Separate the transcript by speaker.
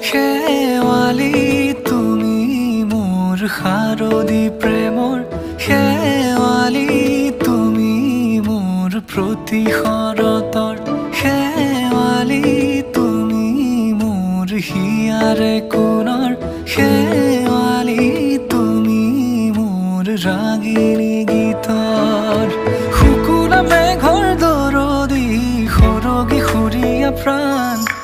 Speaker 1: শেৱালি তুমি মোৰ শাৰদী প্ৰেমৰ শেৱালি তুমি মোৰ প্ৰতি শৰতৰ শেৱালি তুমি মোৰ হিয়াৰে কোণৰ শেৱালি তুমি মোৰ ৰাগিনী গীতৰ শুকুলা মেঘৰ দৰদি সৰগী সুৰীয়া প্ৰাণ